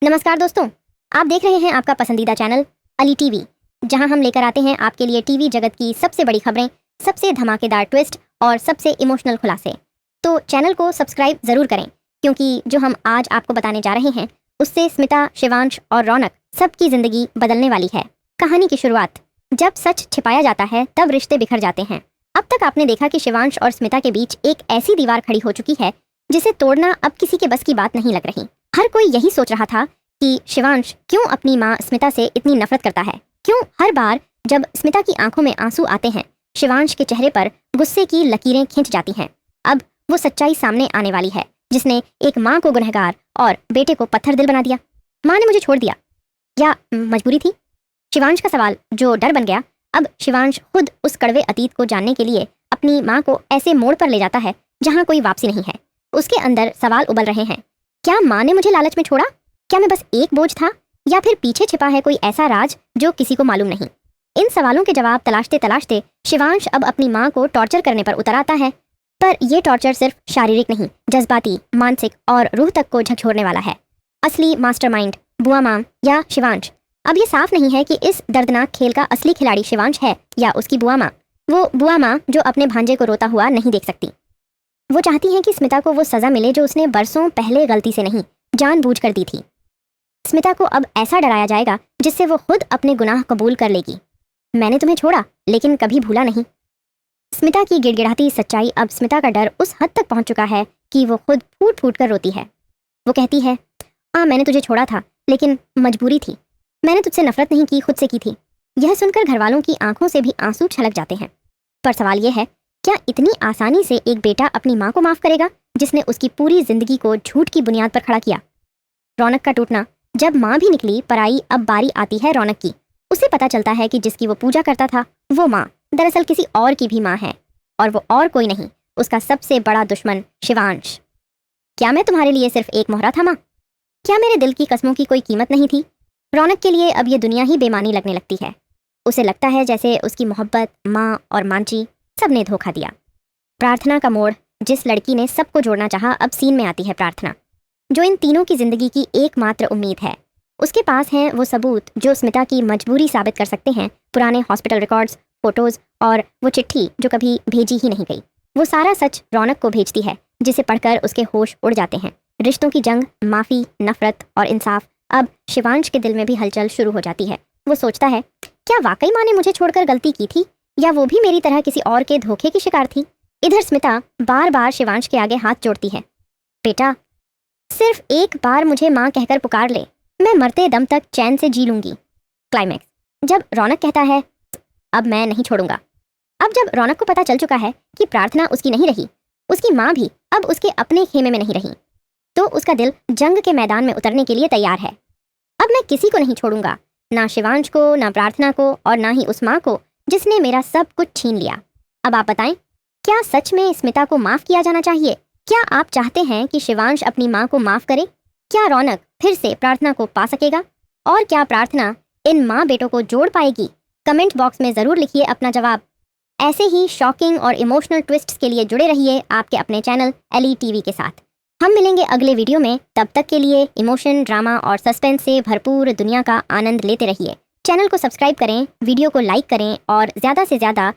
नमस्कार दोस्तों, आप देख रहे हैं आपका पसंदीदा चैनल अली टीवी, जहां हम लेकर आते हैं आपके लिए टीवी जगत की सबसे बड़ी खबरें, सबसे धमाकेदार ट्विस्ट और सबसे इमोशनल खुलासे। तो चैनल को सब्सक्राइब ज़रूर करें, क्योंकि जो हम आज आपको बताने जा रहे हैं उससे स्मिता, शिवांश और रौनक सबकी ज़िंदगी बदलने वाली है। कहानी की शुरुआत। जब सच छिपाया जाता है तब रिश्ते बिखर जाते हैं। अब तक आपने देखा कि शिवांश और स्मिता के बीच एक ऐसी दीवार खड़ी हो चुकी है जिसे तोड़ना अब किसी के बस की बात नहीं लग रही। हर कोई यही सोच रहा था कि शिवांश क्यों अपनी माँ स्मिता से इतनी नफरत करता है। क्यों हर बार जब स्मिता की आंखों में आंसू आते हैं शिवांश के चेहरे पर गुस्से की लकीरें खिंच जाती हैं। अब वो सच्चाई सामने आने वाली है जिसने एक माँ को गुनहगार और बेटे को पत्थर दिल बना दिया। माँ ने मुझे छोड़ दिया या मजबूरी थी? शिवांश का सवाल जो डर बन गया, अब शिवांश खुद उस कड़वे अतीत को जानने के लिए अपनी माँ को ऐसे मोड़ पर ले जाता है जहाँ कोई वापसी नहीं है। उसके अंदर सवाल उबल रहे हैं। क्या माँ ने मुझे लालच में छोड़ा? क्या मैं बस एक बोझ था, या फिर पीछे छिपा है कोई ऐसा राज जो किसी को मालूम नहीं? इन सवालों के जवाब तलाशते तलाशते शिवांश अब अपनी माँ को टॉर्चर करने पर उतर आता है। पर यह टॉर्चर सिर्फ शारीरिक नहीं, जज्बाती, मानसिक और रूह तक को झकझोरने वाला है। असली मास्टरमाइंड बुआ माँ या शिवांश? अब ये साफ नहीं है कि इस दर्दनाक खेल का असली खिलाड़ी शिवांश है या उसकी बुआ माँ। वो बुआ माँ जो अपने भांजे को रोता हुआ नहीं देख सकती। वो चाहती है कि स्मिता को वो सजा मिले जो उसने बरसों पहले गलती से नहीं, जानबूझकर दी थी। स्मिता को अब ऐसा डराया जाएगा जिससे वो खुद अपने गुनाह कबूल कर लेगी। मैंने तुम्हें छोड़ा लेकिन कभी भूला नहीं। स्मिता की गिड़गिड़ाती सच्चाई। अब स्मिता का डर उस हद तक पहुंच चुका है कि वो खुद फूट फूट कर रोती है। वो कहती है, हाँ मैंने तुझे छोड़ा था लेकिन मजबूरी थी। मैंने तुझसे नफरत नहीं की, खुद से की थी। यह सुनकर घरवालों की आंखों से भी आंसू छलक जाते हैं। पर सवाल यह है, क्या इतनी आसानी से एक बेटा अपनी माँ को माफ करेगा जिसने उसकी पूरी जिंदगी को झूठ की बुनियाद पर खड़ा किया? रौनक का टूटना। जब माँ भी निकली पराई, अब बारी आती है रौनक की। उसे पता चलता है कि जिसकी वो पूजा करता था वो माँ दरअसल किसी और की भी माँ है, और वो और कोई नहीं, उसका सबसे बड़ा दुश्मन शिवांश। क्या मैं तुम्हारे लिए सिर्फ एक मोहरा था माँ? क्या मेरे दिल की कस्मों की कोई कीमत नहीं थी? रौनक के लिए अब ये दुनिया ही बेमानी लगने लगती है। उसे लगता है जैसे उसकी मोहब्बत, माँ और मांची सबने धोखा दिया। प्रार्थना का मोड़। जिस लड़की ने सबको जोड़ना चाहा, अब सीन में आती है प्रार्थना, जो इन तीनों की जिंदगी की एकमात्र उम्मीद है। उसके पास हैं वो सबूत जो स्मिता की मजबूरी साबित कर सकते हैं। पुराने हॉस्पिटल रिकॉर्ड्स, फोटोज और वो चिट्ठी जो कभी भेजी ही नहीं गई। वो सारा सच रौनक को भेजती है, जिसे पढ़कर उसके होश उड़ जाते हैं। रिश्तों की जंग, माफी, नफरत और इंसाफ। अब शिवांश के दिल में भी हलचल शुरू हो जाती है। वो सोचता है, क्या वाकई माँ ने मुझे छोड़कर गलती की थी, या वो भी मेरी तरह किसी और के धोखे की शिकार थी? इधर स्मिता बार बार शिवांश के आगे हाथ जोड़ती है। बेटा, सिर्फ एक बार मुझे माँ कहकर पुकार ले, मैं मरते दम तक चैन से जी लूंगी। क्लाइमैक्स। जब रौनक कहता है, अब मैं नहीं छोड़ूंगा। अब जब रौनक को पता चल चुका है कि प्रार्थना उसकी नहीं रही, उसकी माँ भी अब उसके अपने खेमे में नहीं रही, तो उसका दिल जंग के मैदान में उतरने के लिए तैयार है। अब मैं किसी को नहीं छोड़ूंगा, ना शिवांश को, ना प्रार्थना को, और ना ही उस माँ को जिसने मेरा सब कुछ छीन लिया। अब आप बताएं, क्या सच में स्मिता को माफ किया जाना चाहिए? क्या आप चाहते हैं कि शिवांश अपनी माँ को माफ करे? क्या रौनक फिर से प्रार्थना को पा सकेगा? और क्या प्रार्थना इन माँ बेटों को जोड़ पाएगी? कमेंट बॉक्स में ज़रूर लिखिए अपना जवाब। ऐसे ही शॉकिंग और इमोशनल ट्विस्ट्स के लिए जुड़े रहिए आपके अपने चैनल एली टीवी के साथ। हम मिलेंगे अगले वीडियो में। तब तक के लिए इमोशन, ड्रामा और सस्पेंस से भरपूर दुनिया का आनंद लेते रहिए। चैनल को सब्सक्राइब करें, वीडियो को लाइक करें और ज़्यादा से ज़्यादा